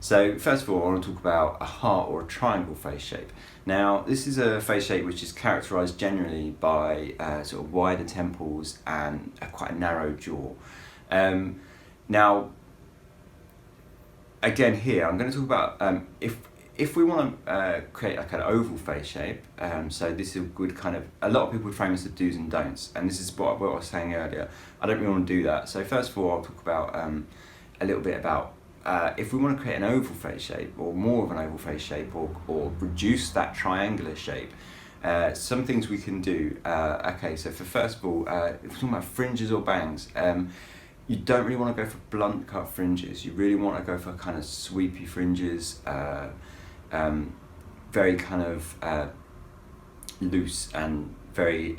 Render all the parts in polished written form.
So first of all, I want to talk about a heart or a triangle face shape. Now, this is a face shape which is characterised generally by sort of wider temples and quite a narrow jaw. Now, again here, I'm going to talk about if we want to create like an oval face shape. So this is a good kind of, a lot of people frame this as do's and don'ts, and this is what I was saying earlier. I don't really want to do that. So first of all, I'll talk about a little bit about if we want to create an oval face shape, or more of an oval face shape, or reduce that triangular shape, some things we can do. Okay, so for first of all, if we're talking about fringes or bangs, you don't really want to go for blunt cut fringes. You really want to go for kind of sweepy fringes, very kind of loose and very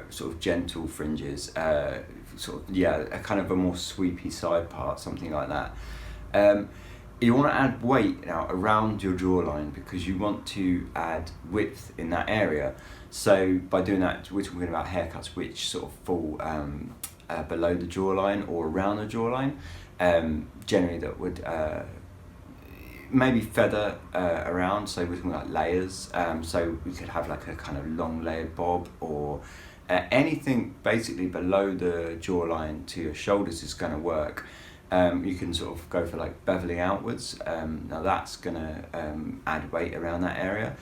sort of gentle fringes, sort of, yeah, a kind of a more sweepy side part, something like that. You want to add weight now around your jawline because you want to add width in that area. So by doing that, we're talking about haircuts which sort of fall below the jawline or around the jawline. Generally that would maybe feather around, so we're talking about layers. So we could have like a kind of long layered bob, or anything basically below the jawline to your shoulders is going to work. You can sort of go for like beveling outwards. Now that's going to add weight around that area.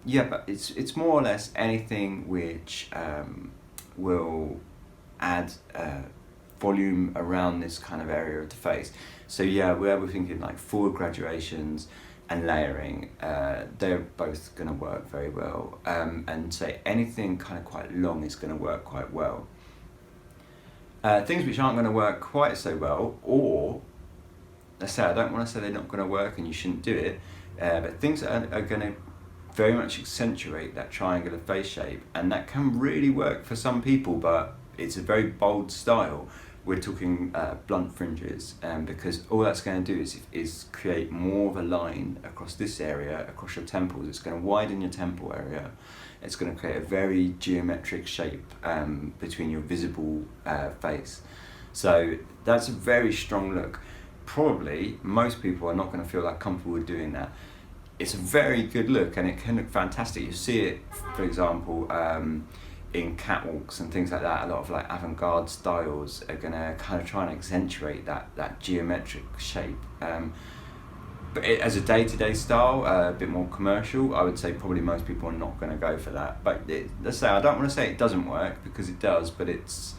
Yeah, but it's more or less anything which will add volume around this kind of area of the face. So yeah, we're thinking like forward graduations and layering. They're both going to work very well. And say anything kind of quite long is going to work quite well. Things which aren't going to work quite so well, or let's say, I don't want to say they're not going to work and you shouldn't do it, but things that are going to very much accentuate that triangular face shape, and that can really work for some people, but it's a very bold style. We're talking blunt fringes, because all that's going to do is create more of a line across this area, across your temples. It's going to widen your temple area. It's going to create a very geometric shape between your visible face. So that's a very strong look. Probably most people are not going to feel that comfortable with doing that. It's a very good look, and it can look fantastic. You see it, for example, in catwalks and things like that. A lot of like avant-garde styles are going to kind of try and accentuate that geometric shape. But as a day-to-day style, a bit more commercial, I would say probably most people are not going to go for that. But let's say, I don't want to say it doesn't work, because it does, but it's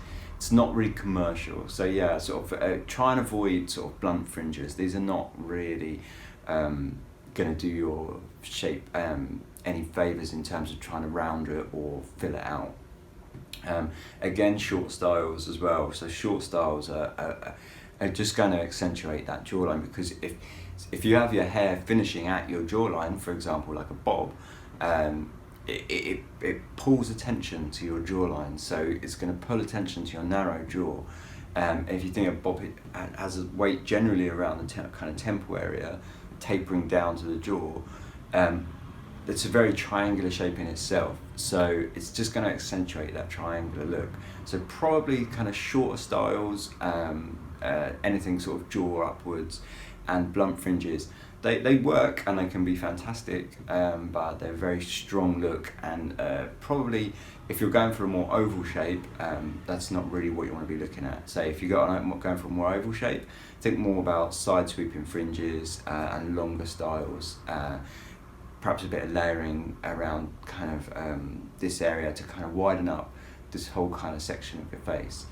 not really commercial. So yeah, sort of try and avoid sort of blunt fringes. These are not really going to do your shape any favours in terms of trying to round it or fill it out. Again, short styles as well. So short styles are just going to accentuate that jawline, because if you have your hair finishing at your jawline, for example, like a bob, it pulls attention to your jawline, so it's going to pull attention to your narrow jaw. If you think a bob, it has a weight generally around the kind of temple area, tapering down to the jaw. It's a very triangular shape in itself, so it's just going to accentuate that triangular look. So probably kind of shorter styles, anything sort of jaw upwards, and blunt fringes. They work and they can be fantastic, but they're a very strong look, and probably if you're going for a more oval shape, that's not really what you want to be looking at. So if you're going for a more oval shape, think more about side sweeping fringes and longer styles. Perhaps a bit of layering around kind of this area to kind of widen up this whole kind of section of your face.